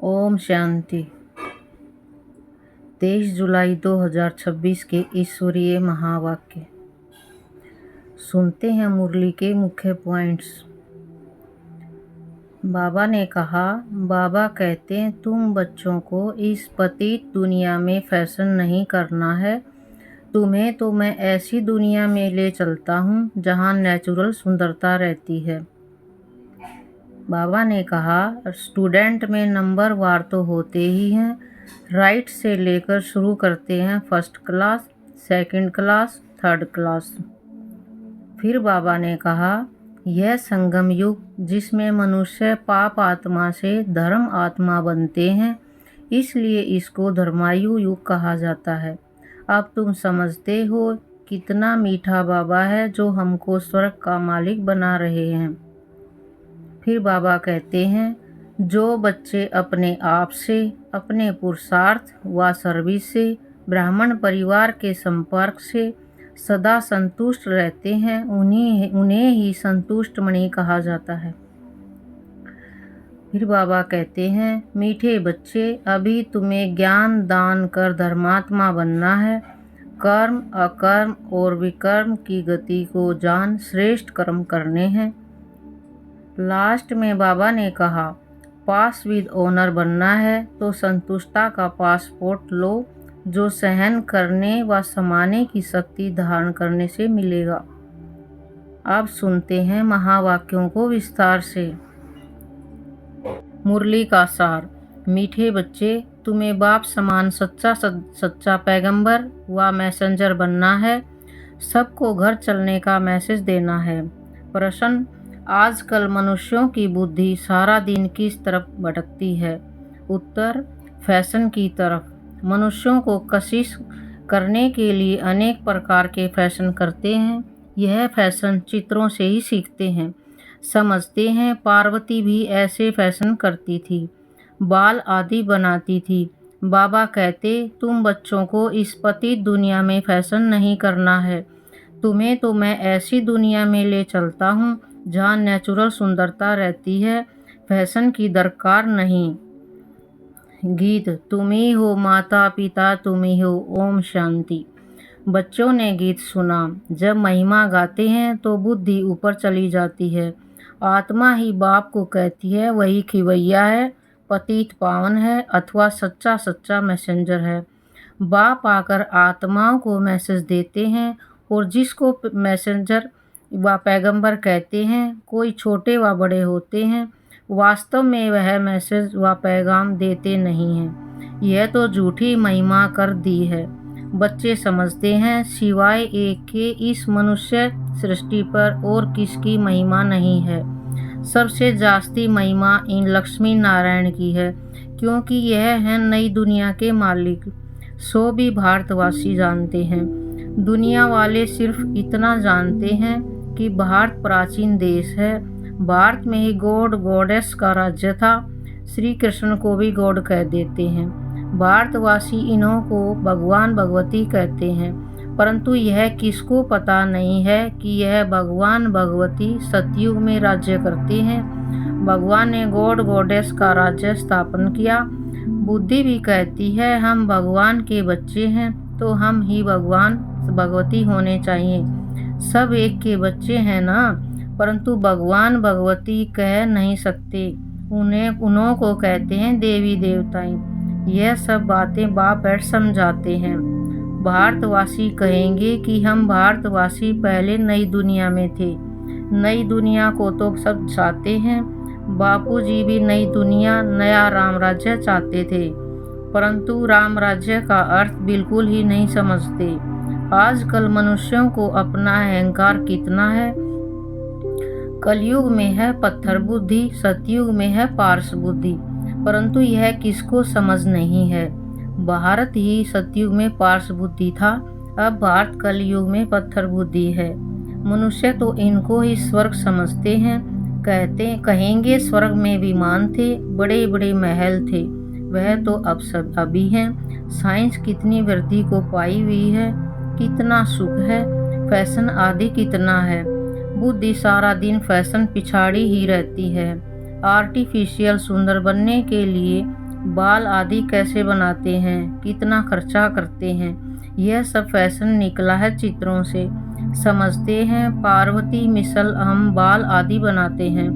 ओम शांति। 23 जुलाई 2026 के ईश्वरीय महावाक्य। सुनते हैं मुरली के मुख्य पॉइंट्स। बाबा ने कहा, बाबा कहते हैं तुम बच्चों को इस पतित दुनिया में फैशन नहीं करना है। तुम्हें तो मैं ऐसी दुनिया में ले चलता हूँ जहाँ नेचुरल सुंदरता रहती है। बाबा ने कहा, स्टूडेंट में नंबर वार तो होते ही हैं। राइट से लेकर शुरू करते हैं first class, second class, third class. फिर बाबा ने कहा, यह संगम युग जिसमें मनुष्य पाप आत्मा से धर्म आत्मा बनते हैं, इसलिए इसको धर्मायु युग कहा जाता है। अब तुम समझते हो कितना मीठा बाबा है जो हमको स्वर्ग का मालिक बना रहे हैं। फिर बाबा कहते हैं, जो बच्चे अपने आप से, अपने पुरुषार्थ व सर्विस से, ब्राह्मण परिवार के संपर्क से सदा संतुष्ट रहते हैं, उन्हें ही संतुष्ट मणि कहा जाता है। फिर बाबा कहते हैं, मीठे बच्चे, अभी तुम्हें ज्ञान दान कर धर्मात्मा बनना है। कर्म, अकर्म और विकर्म की गति को जान श्रेष्ठ कर्म करने हैं। लास्ट में बाबा ने कहा, पास विद ऑनर बनना है तो संतुष्टता का पासपोर्ट लो, जो सहन करने व समाने की शक्ति धारण करने से मिलेगा। अब सुनते हैं महावाक्यों को विस्तार से। मुरली का सार। मीठे बच्चे, तुम्हें बाप समान सच्चा पैगंबर व मैसेंजर बनना है। सबको घर चलने का मैसेज देना है। प्रश्न, आजकल मनुष्यों की बुद्धि सारा दिन किस तरफ भटकती है? उत्तर, फैशन की तरफ। मनुष्यों को कशिश करने के लिए अनेक प्रकार के फैशन करते हैं। यह फैशन चित्रों से ही सीखते हैं। समझते हैं पार्वती भी ऐसे फैशन करती थी, बाल आदि बनाती थी। बाबा कहते, तुम बच्चों को इस पतित दुनिया में फैशन नहीं करना है। तुम्हें तो मैं ऐसी दुनिया में ले चलता हूँ जहाँ नेचुरल सुंदरता रहती है, फैशन की दरकार नहीं। गीत, तुम ही हो माता पिता, तुम ही हो। ओम शांति। बच्चों ने गीत सुना। जब महिमा गाते हैं तो बुद्धि ऊपर चली जाती है। आत्मा ही बाप को कहती है वही खिवैया है, पतित पावन है अथवा सच्चा मैसेंजर है। बाप आकर आत्माओं को मैसेज देते हैं और जिसको मैसेंजर व पैगंबर कहते हैं, कोई छोटे व बड़े होते हैं, वास्तव में वह मैसेज व पैगाम देते नहीं हैं। यह तो झूठी महिमा कर दी है। बच्चे समझते हैं सिवाय एक के इस मनुष्य सृष्टि पर और किसकी महिमा नहीं है। सबसे जास्ती महिमा इन लक्ष्मी नारायण की है, क्योंकि यह है नई दुनिया के मालिक। सो भी भारतवासी जानते हैं। दुनिया वाले सिर्फ इतना जानते हैं कि भारत प्राचीन देश है। भारत में ही गॉड गॉडेस का राज्य था। श्री कृष्ण को भी गॉड कह देते हैं। भारतवासी इन्हों को भगवान भगवती कहते हैं, परंतु यह किसको पता नहीं है कि यह भगवान भगवती सतयुग में राज्य करते हैं। भगवान ने गॉड गॉडेस का राज्य स्थापन किया। बुद्धि भी कहती है हम भगवान के बच्चे हैं, तो हम ही भगवान भगवती होने चाहिए। सब एक के बच्चे हैं ना, परंतु भगवान भगवती कह नहीं सकते। उन्हों को कहते हैं देवी देवताएं। यह सब बातें बाप बैठ समझाते हैं। भारतवासी कहेंगे कि हम भारतवासी पहले नई दुनिया में थे। नई दुनिया को तो सब चाहते हैं। बापूजी भी नई दुनिया, नया राम राज्य चाहते थे, परंतु राम राज्य का अर्थ बिल्कुल ही नहीं समझते। आजकल मनुष्यों को अपना अहंकार कितना है। कलयुग में है पत्थर बुद्धि, सतयुग में है पारस बुद्धि, परंतु यह किसको समझ नहीं है। भारत ही सतयुग में पारस बुद्धि था, अब भारत कलयुग में पत्थर बुद्धि है। मनुष्य तो इनको ही स्वर्ग समझते हैं। कहेंगे स्वर्ग में विमान थे, बड़े बड़े महल थे, वह तो अब सब अभी हैं। साइंस कितनी वृद्धि को पाई हुई है, कितना सुख है, फैशन आदि कितना है। बुद्धि सारा दिन फैशन पिछाड़ी ही रहती है। आर्टिफिशियल सुंदर बनने के लिए बाल आदि कैसे बनाते हैं, कितना खर्चा करते हैं, यह सब फैशन निकला है चित्रों से। समझते हैं पार्वती मिसल हम बाल आदि बनाते हैं,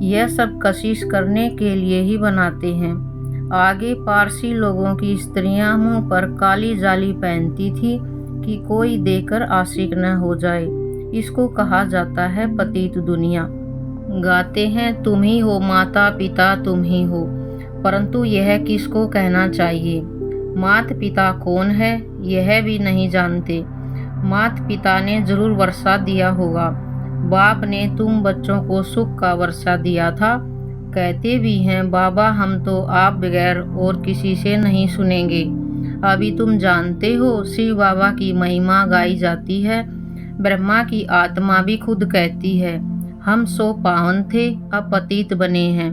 यह सब कशिश करने के लिए ही बनाते हैं। आगे पारसी लोगों की स्त्रियां मुंह पर काली जाली पहनती थी कि कोई देखकर आशिक न हो जाए। इसको कहा जाता है पतित दुनिया। गाते हैं तुम ही हो माता पिता तुम ही हो, परंतु यह किसको कहना चाहिए? माता पिता कौन है यह भी नहीं जानते। माता पिता ने जरूर वर्षा दिया होगा, बाप ने तुम बच्चों को सुख का वर्षा दिया था। कहते भी हैं बाबा हम तो आप बगैर और किसी से नहीं सुनेंगे। अभी तुम जानते हो शिव बाबा की महिमा गाई जाती है। ब्रह्मा की आत्मा भी खुद कहती है हम सो पावन थे अब पतित बने हैं।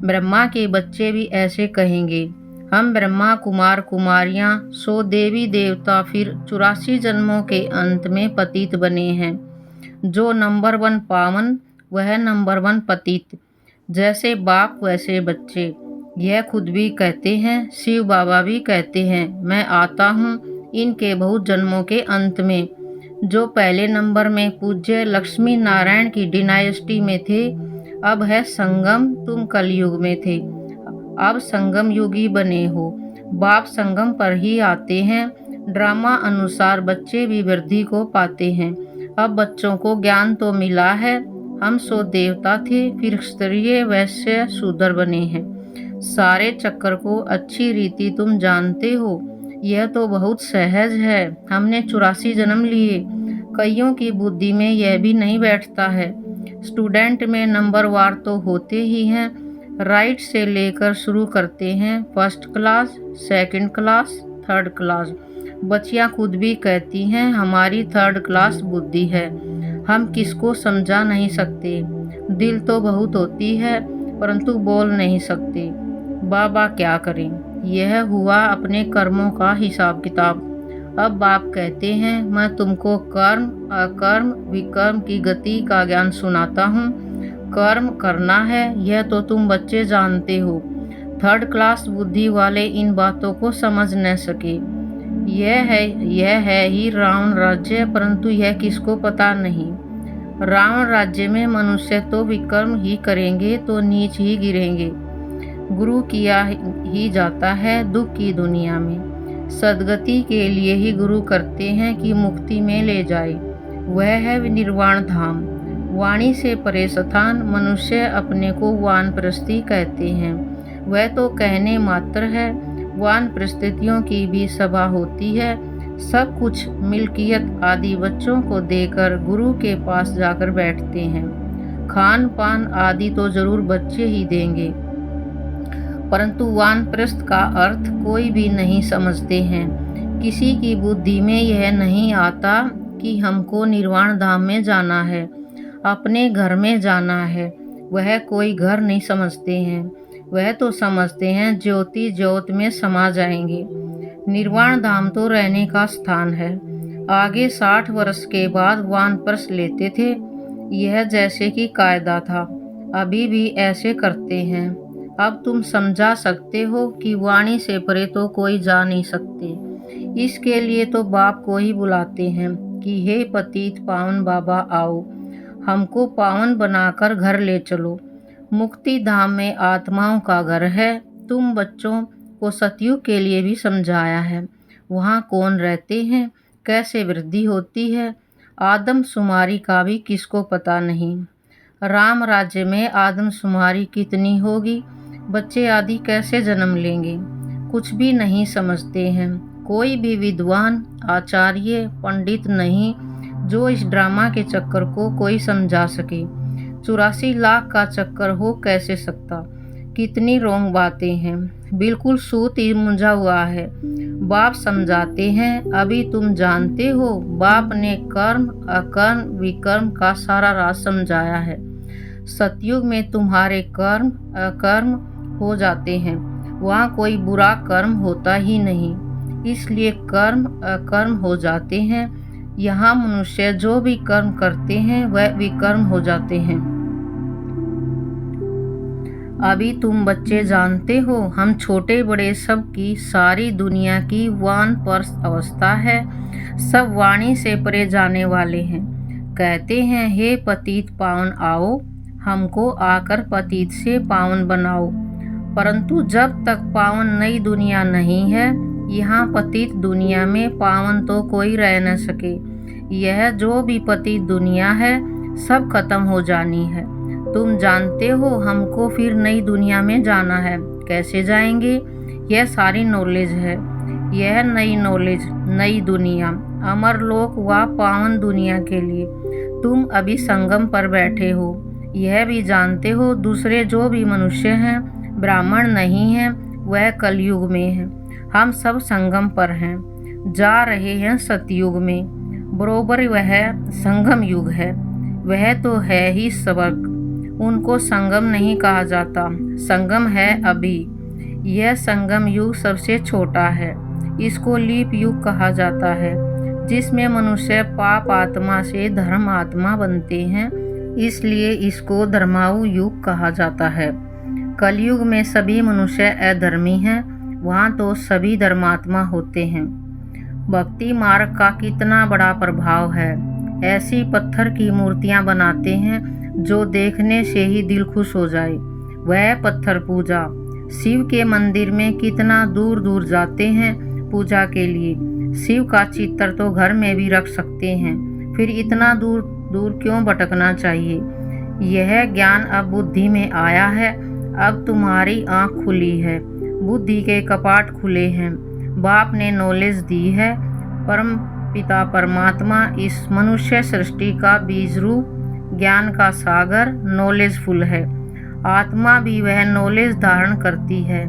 ब्रह्मा के बच्चे भी ऐसे कहेंगे हम ब्रह्मा कुमार कुमारियां सो देवी देवता फिर 84 जन्मों के अंत में पतित बने हैं। जो नंबर 1 पावन वह नंबर 1 पतित। जैसे बाप वैसे बच्चे, यह खुद भी कहते हैं, शिव बाबा भी कहते हैं मैं आता हूँ इनके बहुत जन्मों के अंत में। जो पहले नंबर में पूज्य लक्ष्मी नारायण की डिनाइस्टी में थे, अब है संगम, तुम कलयुग में थे, अब संगम युगी बने हो। बाप संगम पर ही आते हैं। ड्रामा अनुसार बच्चे भी वृद्धि को पाते हैं। अब बच्चों को ज्ञान तो मिला है, हम सो देवता थे फिर क्षत्रिय वैश्य शूद्र बने हैं। सारे चक्कर को अच्छी रीति तुम जानते हो, यह तो बहुत सहज है। हमने 84 जन्म लिए, कईयों की बुद्धि में यह भी नहीं बैठता है। स्टूडेंट में नंबर वार तो होते ही हैं, राइट से लेकर शुरू करते हैं, first class, second class, third class. बच्चियां खुद भी कहती हैं हमारी थर्ड क्लास बुद्धि है, हम किसको समझा नहीं सकते। दिल तो बहुत होती है परंतु बोल नहीं सकते। बाबा क्या करें, यह हुआ अपने कर्मों का हिसाब किताब। अब बाप कहते हैं मैं तुमको कर्म अकर्म विकर्म की गति का ज्ञान सुनाता हूँ। कर्म करना है यह तो तुम बच्चे जानते हो, थर्ड क्लास बुद्धि वाले इन बातों को समझ न सके। यह है ही रावण राज्य, परंतु यह किसको पता नहीं। रावण राज्य में मनुष्य तो विकर्म ही करेंगे तो नीच ही गिरेंगे। गुरु किया ही जाता है दुख की दुनिया में। सदगति के लिए ही गुरु करते हैं कि मुक्ति में ले जाए, वह है निर्वाण धाम। वाणी से परे स्थान, मनुष्य अपने को वानप्रस्थी कहते हैं, वह तो कहने मात्र है। वानप्रस्थितियों की भी सभा होती है। सब कुछ मिल्कियत आदि बच्चों को देकर गुरु के पास जाकर बैठते हैं। खान पान आदि तो जरूर बच्चे ही देंगे, परंतु वानप्रस्थ का अर्थ कोई भी नहीं समझते हैं। किसी की बुद्धि में यह नहीं आता कि हमको निर्वाण धाम में जाना है, अपने घर में जाना है। वह कोई घर नहीं समझते हैं, वह तो समझते हैं ज्योति ज्योत में समा जाएंगे। निर्वाण धाम तो रहने का स्थान है। आगे 60 वर्ष के बाद वानप्रस्थ लेते थे, यह जैसे कि कायदा था, अभी भी ऐसे करते हैं। अब तुम समझा सकते हो कि वाणी से परे तो कोई जा नहीं सकते। इसके लिए तो बाप को ही बुलाते हैं कि हे पतित पावन बाबा आओ, हमको पावन बनाकर घर ले चलो। मुक्ति धाम में आत्माओं का घर है। तुम बच्चों को सतयुग के लिए भी समझाया है, वहाँ कौन रहते हैं, कैसे वृद्धि होती है। आदमशुमारी का भी किसको पता नहीं। राम राज्य में आदमशुमारी कितनी होगी, बच्चे आदि कैसे जन्म लेंगे, कुछ भी नहीं समझते हैं। कोई भी विद्वान आचार्य पंडित नहीं जो इस ड्रामा के चक्कर को कोई समझा सके। 84 लाख का चक्कर हो कैसे सकता। कितनी रोंग बातें हैं, बिल्कुल सूत ही मुंझा हुआ है। बाप समझाते हैं अभी तुम जानते हो, बाप ने कर्म अकर्म विकर्म का सारा राज समझाया है। सतयुग में तुम्हारे कर्म अकर्म हो जाते हैं, वहाँ कोई बुरा कर्म होता ही नहीं, इसलिए कर्म अकर्म हो जाते हैं। यहाँ मनुष्य जो भी कर्म करते हैं वह विकर्म हो जाते हैं। अभी तुम बच्चे जानते हो, हम छोटे बड़े सब की सारी दुनिया की वानप्रस्थ अवस्था है। सब वाणी से परे जाने वाले हैं। कहते हैं, हे पतित पावन आओ, हमको आकर पतित से पावन बनाओ। परंतु जब तक पावन नई दुनिया नहीं है, यहाँ पतित दुनिया में पावन तो कोई रह न सके। यह जो भी पतित दुनिया है, सब खत्म हो जानी है। तुम जानते हो, हमको फिर नई दुनिया में जाना है। कैसे जाएंगे? यह सारी नॉलेज है। यह नई नॉलेज, नई दुनिया, अमरलोक व पावन दुनिया के लिए तुम अभी संगम पर बैठे हो। यह भी जानते हो, दूसरे जो भी मनुष्य हैं, ब्राह्मण नहीं हैं, वह कलयुग में हैं। हम सब संगम पर हैं, जा रहे हैं सतयुग में। बरोबर वह संगम युग है। वह तो है ही स्वर्ग। उनको संगम नहीं कहा जाता, संगम है अभी। यह संगम युग सबसे छोटा है। इसको लीप युग कहा जाता है, जिसमें मनुष्य पाप आत्मा से धर्म आत्मा बनते हैं, इसलिए इसको धर्माऊ युग कहा जाता है। कलयुग में सभी मनुष्य अधर्मी हैं, वहाँ तो सभी धर्मात्मा होते हैं। भक्ति मार्ग का कितना बड़ा प्रभाव है। ऐसी पत्थर की मूर्तियाँ बनाते हैं जो देखने से ही दिल खुश हो जाए। वह पत्थर पूजा। शिव के मंदिर में कितना दूर दूर जाते हैं पूजा के लिए। शिव का चित्र तो घर में भी रख सकते हैं, फिर इतना दूर दूर क्यों भटकना चाहिए? यह ज्ञान अब बुद्धि में आया है। अब तुम्हारी आँख खुली है, बुद्धि के कपाट खुले हैं। बाप ने नॉलेज दी है। परम पिता परमात्मा इस मनुष्य सृष्टि का बीज रूप, ज्ञान का सागर, नॉलेजफुल है। आत्मा भी वह नॉलेज धारण करती है।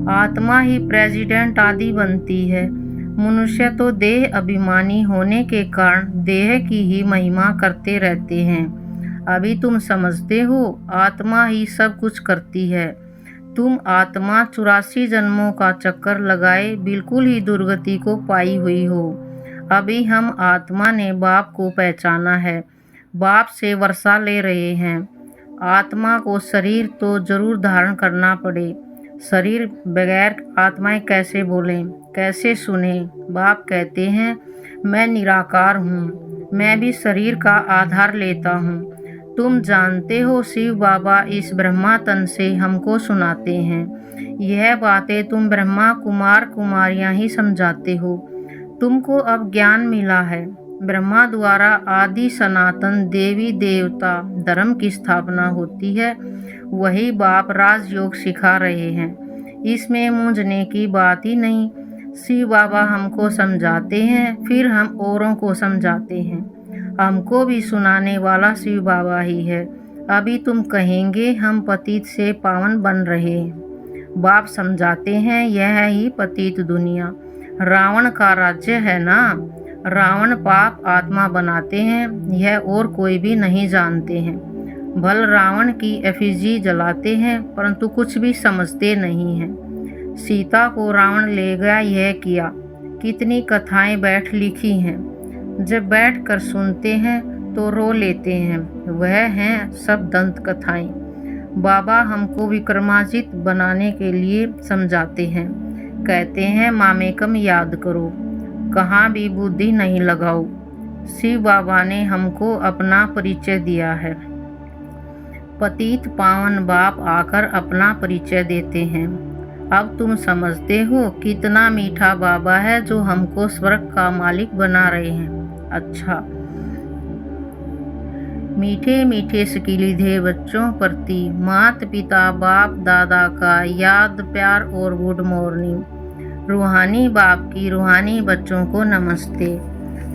आत्मा ही प्रेसिडेंट आदि बनती है। मनुष्य तो देह अभिमानी होने के कारण देह की ही महिमा करते रहते हैं। अभी तुम समझते हो, आत्मा ही सब कुछ करती है। तुम आत्मा 84 जन्मों का चक्कर लगाए बिल्कुल ही दुर्गति को पाई हुई हो। अभी हम आत्मा ने बाप को पहचाना है, बाप से वर्षा ले रहे हैं। आत्मा को शरीर तो जरूर धारण करना पड़े। शरीर बगैर आत्माएं कैसे बोलें, कैसे सुने? बाप कहते हैं, मैं निराकार हूँ, मैं भी शरीर का आधार लेता हूँ। तुम जानते हो, शिव बाबा इस ब्रह्मा तन से हमको सुनाते हैं। यह बातें तुम ब्रह्मा कुमार कुमारियाँ ही समझाते हो। तुमको अब ज्ञान मिला है। ब्रह्मा द्वारा आदि सनातन देवी देवता धर्म की स्थापना होती है। वही बाप राजयोग सिखा रहे हैं। इसमें मूंझने की बात ही नहीं। शिव बाबा हमको समझाते हैं, फिर हम औरों को समझाते हैं। हमको भी सुनाने वाला शिव बाबा ही है। अभी तुम कहेंगे, हम पतित से पावन बन रहे हैं। बाप समझाते हैं, यह ही पतित दुनिया रावण का राज्य है ना। रावण पाप आत्मा बनाते हैं, यह और कोई भी नहीं जानते हैं। भल रावण की एफिजी जलाते हैं, परंतु कुछ भी समझते नहीं हैं। सीता को रावण ले गया, यह किया। कितनी कथाएं बैठ लिखी हैं। जब बैठ कर सुनते हैं तो रो लेते हैं। वह हैं सब दंत कथाएं। बाबा हमको विक्रमाजित बनाने के लिए समझाते हैं। कहते हैं, मामेकम याद करो, कहाँ भी बुद्धि नहीं लगाओ। शिव बाबा ने हमको अपना परिचय दिया है। पतित पावन बाप आकर अपना परिचय देते हैं। अब तुम समझते हो, कितना मीठा बाबा है जो हमको स्वर्ग का मालिक बना रहे हैं। अच्छा, मीठे मीठे स्किलिधे बच्चों प्रति माता पिता बाप दादा का याद, प्यार और गुड मॉर्निंग। रूहानी बाप की रूहानी बच्चों को नमस्ते।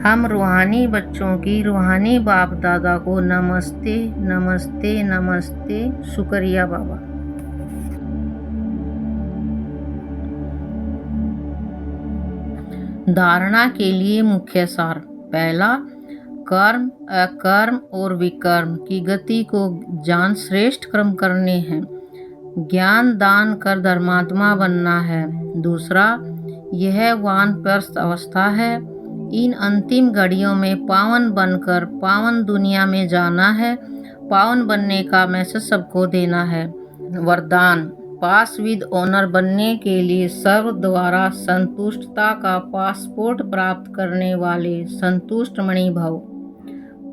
हम रूहानी बच्चों की रूहानी बाप दादा को नमस्ते नमस्ते नमस्ते। शुक्रिया बाबा। धारणा के लिए मुख्य सार। पहला, कर्म अकर्म और विकर्म की गति को जान श्रेष्ठ कर्म करने हैं। ज्ञान दान कर धर्मात्मा बनना है। दूसरा, यह वानप्रस्थ अवस्था है। इन अंतिम घड़ियों में पावन बनकर पावन दुनिया में जाना है। पावन बनने का मैसेज सबको देना है। वरदान। पास विद ऑनर बनने के लिए सर्व द्वारा संतुष्टता का पासपोर्ट प्राप्त करने वाले संतुष्ट मणि भव।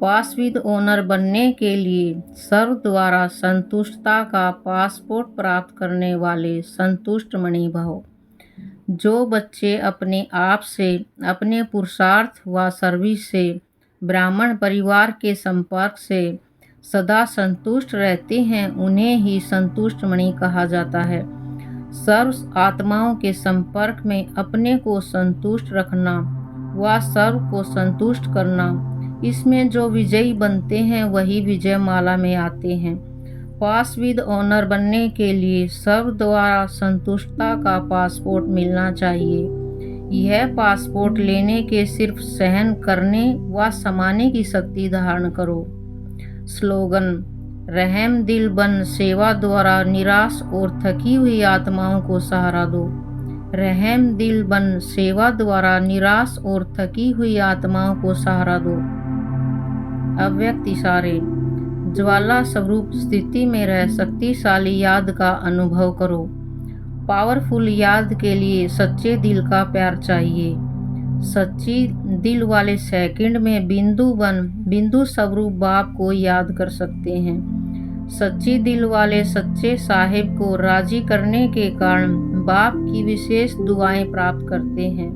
पास विद ऑनर बनने के लिए सर्व द्वारा संतुष्टता का पासपोर्ट प्राप्त करने वाले संतुष्ट मणि भव। जो बच्चे अपने आप से, अपने पुरुषार्थ व सर्विस से, ब्राह्मण परिवार के संपर्क से सदा संतुष्ट रहते हैं, उन्हें ही संतुष्ट मणि कहा जाता है। सर्व आत्माओं के संपर्क में अपने को संतुष्ट रखना व सर्व को संतुष्ट करना, इसमें जो विजयी बनते हैं वही विजय माला में आते हैं। पास विद ऑनर बनने के लिए सर्व द्वारा संतुष्टता का पासपोर्ट मिलना चाहिए। यह पासपोर्ट लेने के सिर्फ सहन करने व समाने की शक्ति धारण करो। स्लोगन। रहम दिल बन सेवा द्वारा निराश और थकी हुई आत्माओं को सहारा दो। रहम दिल बन सेवा द्वारा निराश और थकी हुई आत्माओं को सहारा दो। अव्यक्त इशारे। ज्वाला स्वरूप स्थिति में रह शक्तिशाली याद का अनुभव करो। पावरफुल याद के लिए सच्चे दिल का प्यार चाहिए। सच्ची दिल वाले सेकंड में बिंदु स्वरूप बाप को याद कर सकते हैं। सच्ची दिल वाले सच्चे साहिब को राजी करने के कारण बाप की विशेष दुआएं प्राप्त करते हैं,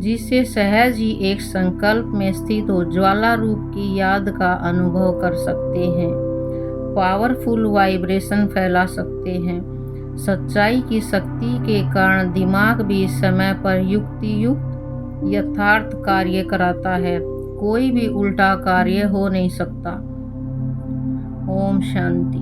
जिससे सहज ही एक संकल्प में स्थित हो ज्वाला रूप की याद का अनुभव कर सकते हैं। पावरफुल वाइब्रेशन फैला सकते हैं। सच्चाई की शक्ति के कारण दिमाग भी समय पर युक्ति यथार्थ कार्य कराता है। कोई भी उल्टा कार्य हो नहीं सकता। ओम शांति।